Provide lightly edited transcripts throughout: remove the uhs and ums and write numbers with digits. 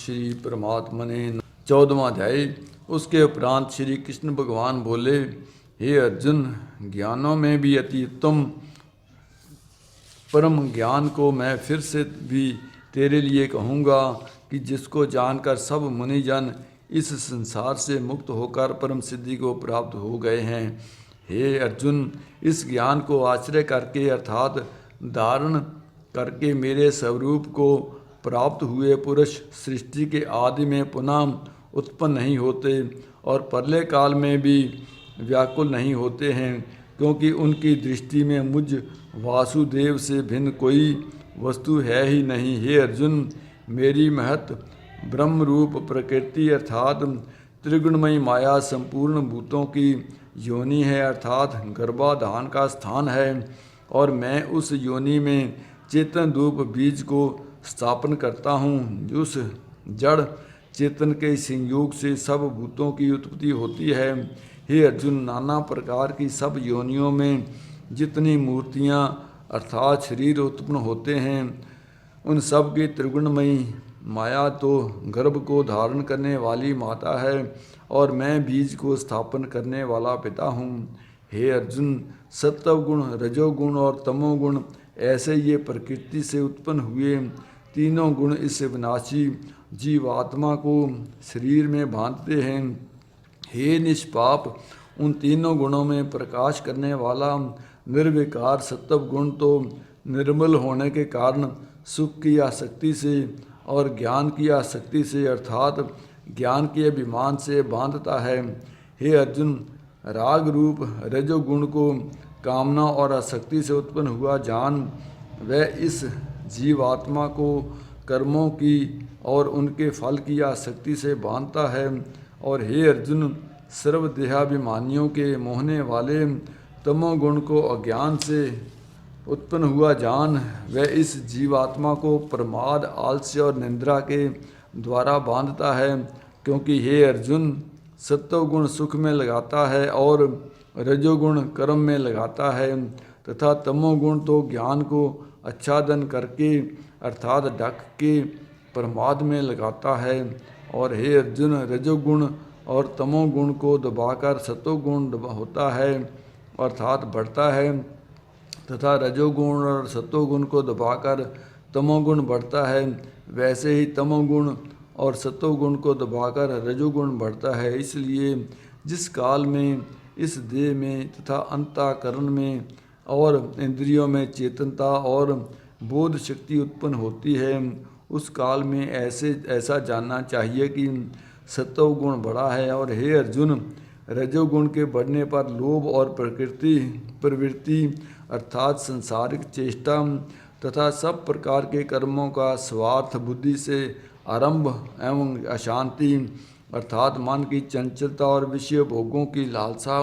श्री परमात्मा ने 14वां अध्याय। उसके उपरांत श्री कृष्ण भगवान बोले, हे अर्जुन, ज्ञानों में भी अति उत्तम परम ज्ञान को मैं फिर से भी तेरे लिए कहूँगा कि जिसको जानकर सब मुनिजन इस संसार से मुक्त होकर परम सिद्धि को प्राप्त हो गए हैं। हे अर्जुन, इस ज्ञान को आश्रय करके अर्थात धारण करके मेरे स्वरूप को प्राप्त हुए पुरुष सृष्टि के आदि में पुनः उत्पन्न नहीं होते और प्रलय काल में भी व्याकुल नहीं होते हैं, क्योंकि उनकी दृष्टि में मुझ वासुदेव से भिन्न कोई वस्तु है ही नहीं। हे अर्जुन, मेरी महत ब्रह्म रूप प्रकृति अर्थात त्रिगुणमयी माया संपूर्ण भूतों की योनि है, अर्थात गर्भाधान का स्थान है, और मैं उस योनि में चेतन रूप बीज को स्थापन करता हूँ। उस जड़ चेतन के संयोग से सब भूतों की उत्पत्ति होती है। हे अर्जुन, नाना प्रकार की सब योनियों में जितनी मूर्तियाँ अर्थात शरीर उत्पन्न होते हैं, उन सब की त्रिगुणमयी माया तो गर्भ को धारण करने वाली माता है, और मैं बीज को स्थापन करने वाला पिता हूँ। हे अर्जुन, सत्वगुण, रजोगुण और तमोगुण ऐसे ये प्रकृति से उत्पन्न हुए तीनों गुण इस विनाशी जीवात्मा को शरीर में बांधते हैं। हे निष्पाप, उन तीनों गुणों में प्रकाश करने वाला निर्विकार सत्व गुण तो निर्मल होने के कारण सुख की आसक्ति से और ज्ञान की आसक्ति से अर्थात ज्ञान के अभिमान से बांधता है। हे अर्जुन, राग रूप रजोगुण को कामना और आसक्ति से उत्पन्न हुआ जान वह इस जीवात्मा को कर्मों की और उनके फल की आसक्ति से बांधता है। और हे अर्जुन, सर्वदेहाभिमानियों के मोहने वाले तमोगुण को अज्ञान से उत्पन्न हुआ जान वह इस जीवात्मा को प्रमाद, आलस्य और निंद्रा के द्वारा बांधता है, क्योंकि हे अर्जुन, सत्वगुण सुख में लगाता है और रजोगुण कर्म में लगाता है, तथा तमोगुण तो ज्ञान को आच्छादन करके अर्थात ढक के प्रमाद में लगाता है। और हे अर्जुन, रजोगुण और तमोगुण को दबाकर सत्वगुण होता है अर्थात बढ़ता है, तथा रजोगुण और सत्वगुण को दबाकर तमोगुण बढ़ता है। वैसे ही तमोगुण और सत्वगुण को दबाकर रजोगुण बढ़ता है। इसलिए जिस काल में इस देह में तथा अंतःकरण में और इंद्रियों में चेतनता और बोध शक्ति उत्पन्न होती है, उस काल में ऐसा जानना चाहिए कि सत्वगुण बढ़ा है। और हे अर्जुन, रजोगुण के बढ़ने पर लोभ और प्रवृत्ति अर्थात संसारिक चेष्टा तथा सब प्रकार के कर्मों का स्वार्थ बुद्धि से आरंभ एवं अशांति अर्थात मन की चंचलता और विषय भोगों की लालसा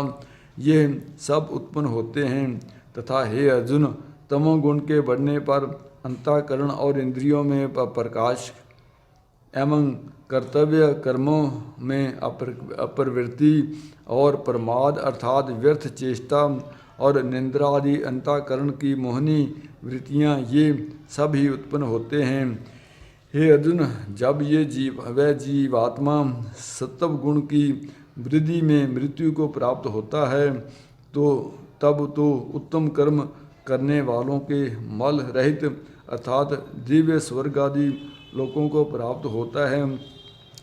ये सब उत्पन्न होते हैं। तथा हे अर्जुन, तमोगुण के बढ़ने पर अंतःकरण और इंद्रियों में प्रकाश एवं कर्तव्य कर्मों में अप्रवृत्ति और प्रमाद अर्थात व्यर्थ चेष्टा और निंद्रा आदि अंतःकरण की मोहनी वृत्तियाँ ये सब ही उत्पन्न होते हैं। हे अर्जुन, जब ये जीवात्मा सत्व गुण की वृद्धि में मृत्यु को प्राप्त होता है, तो तब तो उत्तम कर्म करने वालों के मल रहित अर्थात दिव्य स्वर्ग आदि लोगों को प्राप्त होता है।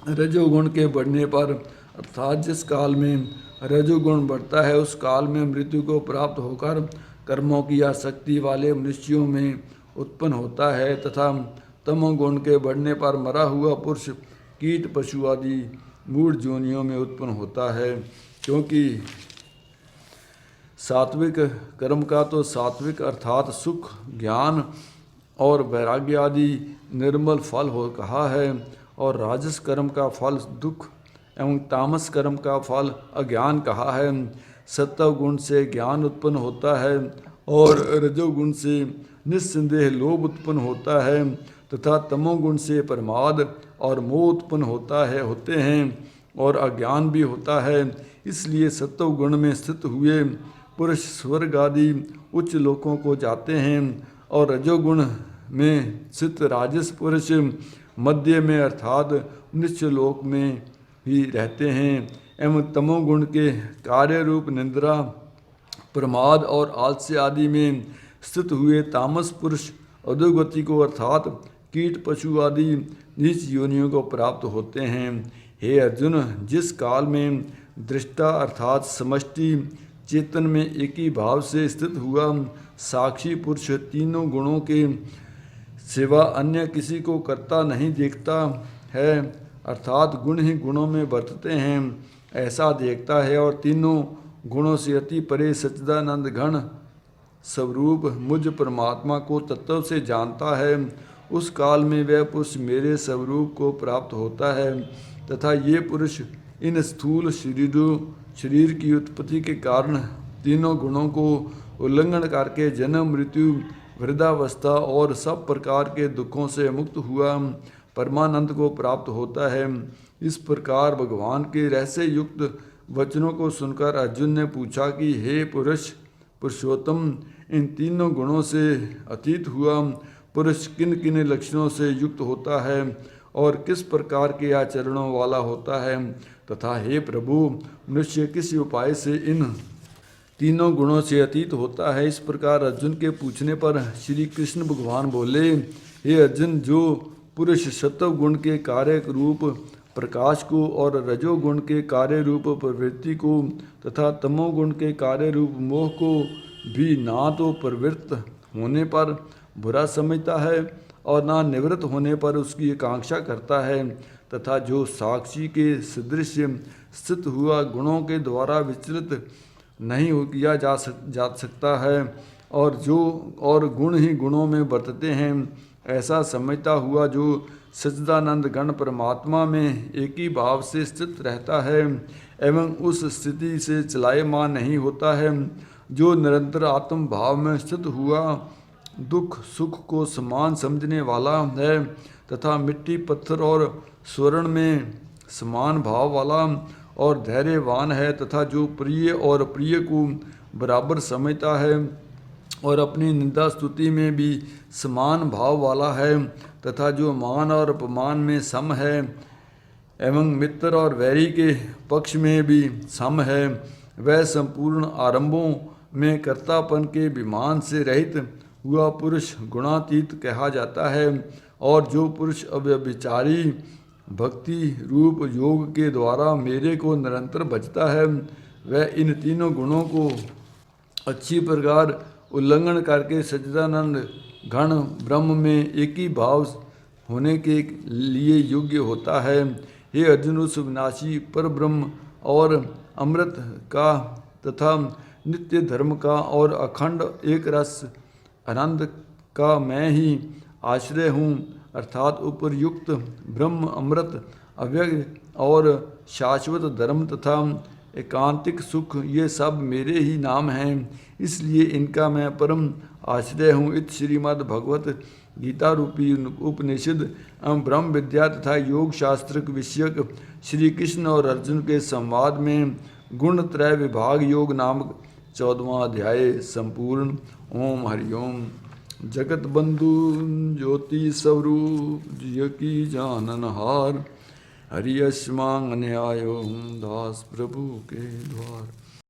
रजोगुण के बढ़ने पर अर्थात जिस काल में रजोगुण बढ़ता है उस काल में मृत्यु को प्राप्त होकर कर्मों की आसक्ति वाले मनुष्यों में उत्पन्न होता है, तथा तमोगुण के बढ़ने पर मरा हुआ पुरुष कीट पशु आदि मूढ़ जोनियों में उत्पन्न होता है। क्योंकि सात्विक कर्म का तो सात्विक अर्थात सुख, ज्ञान और वैराग्य आदि निर्मल फल हो कहा है, और राजस कर्म का फल दुख एवं तामस कर्म का फल अज्ञान कहा है। सत्व गुण से ज्ञान उत्पन्न होता है और रजोगुण से निस्संदेह लोभ उत्पन्न होता है, तथा तमोगुण से प्रमाद और मोह उत्पन्न होते हैं और अज्ञान भी होता है। इसलिए सत्व गुण में स्थित हुए पुरुष स्वर्ग आदि उच्च लोकों को जाते हैं, और रजोगुण में स्थित राजस पुरुष मध्य में अर्थात निश्चलोक में ही रहते हैं, एवं तमोगुण के कार्य रूप निंद्रा, प्रमाद और आलस्य आदि में स्थित हुए तामस पुरुष अधोगति को अर्थात कीट पशु आदि नीच योनियों को प्राप्त होते हैं। हे अर्जुन, जिस काल में दृष्टा अर्थात समष्टि चेतन में एक ही भाव से स्थित हुआ साक्षी पुरुष तीनों गुणों के सिवा अन्य किसी को करता नहीं देखता है, अर्थात गुण ही गुणों में बरतते हैं ऐसा देखता है, और तीनों गुणों से अति परे सच्चिदानंद घन स्वरूप मुझ परमात्मा को तत्व से जानता है, उस काल में वह पुरुष मेरे स्वरूप को प्राप्त होता है। तथा ये पुरुष इन स्थूल शरीर की उत्पत्ति के कारण तीनों गुणों को उल्लंघन करके जन्म मृत्यु वृद्धावस्था और सब प्रकार के दुखों से मुक्त हुआ परमानंद को प्राप्त होता है। इस प्रकार भगवान के रहस्य युक्त वचनों को सुनकर अर्जुन ने पूछा कि हे पुरुषोत्तम, इन तीनों गुणों से अतीत हुआ पुरुष किन किन लक्षणों से युक्त होता है और किस प्रकार के आचरणों वाला होता है, तथा हे प्रभु, मनुष्य किस उपाय से इन तीनों गुणों से अतीत होता है। इस प्रकार अर्जुन के पूछने पर श्री कृष्ण भगवान बोले, हे अर्जुन, जो पुरुष सत्व गुण के कार्य रूप प्रकाश को और रजोगुण के कार्य रूप प्रवृत्ति को तथा तमोगुण के कार्य रूप मोह को भी ना तो प्रवृत्त होने पर बुरा समझता है और ना निवृत्त होने पर उसकी आकांक्षा करता है, तथा जो साक्षी के सदृश स्थित हुआ गुणों के द्वारा विचलित नहीं किया जा सकता है, और गुण ही गुणों में बरतते हैं ऐसा समझता हुआ जो सच्चिदानंद गण परमात्मा में एक ही भाव से स्थित रहता है एवं उस स्थिति से चलायमान नहीं होता है, जो निरंतर आत्म भाव में स्थित हुआ दुख सुख को समान समझने वाला है, तथा मिट्टी पत्थर और स्वर्ण में समान भाव वाला और धैर्यवान है, तथा जो प्रिय और प्रिय को बराबर समझता है और अपनी निंदा स्तुति में भी समान भाव वाला है, तथा जो मान और अपमान में सम है एवं मित्र और वैरी के पक्ष में भी सम है, वह संपूर्ण आरंभों में कर्तापन के विमान से रहित हुआ पुरुष गुणातीत कहा जाता है। और जो पुरुष अव्यभिचारी भक्ति रूप योग के द्वारा मेरे को निरंतर भजता है, वह इन तीनों गुणों को अच्छी प्रकार उल्लंघन करके सच्चिदानंद घन ब्रह्म में एक ही भाव होने के लिए योग्य होता है। हे अर्जुन, उस विनाशी पर ब्रह्म और अमृत का तथा नित्य धर्म का और अखंड एक रस आनंद का मैं ही आश्रय हूँ, अर्थात उपरयुक्त ब्रह्म अमृत अव्यय और शाश्वत धर्म तथा एकांतिक सुख ये सब मेरे ही नाम हैं, इसलिए इनका मैं परम आश्रय हूँ। इत श्रीमद् भगवत गीता रूपी उपनिषद एवं ब्रह्म विद्या तथा योग शास्त्र विषयक श्री कृष्ण और अर्जुन के संवाद में गुण त्रय विभाग योग नामक 14वां अध्याय संपूर्ण। ओम हरिओम। जगत बंधु ज्योति स्वरूप जिय की जाननहार, हरि अस्मांग न्यायो दास प्रभु के द्वार।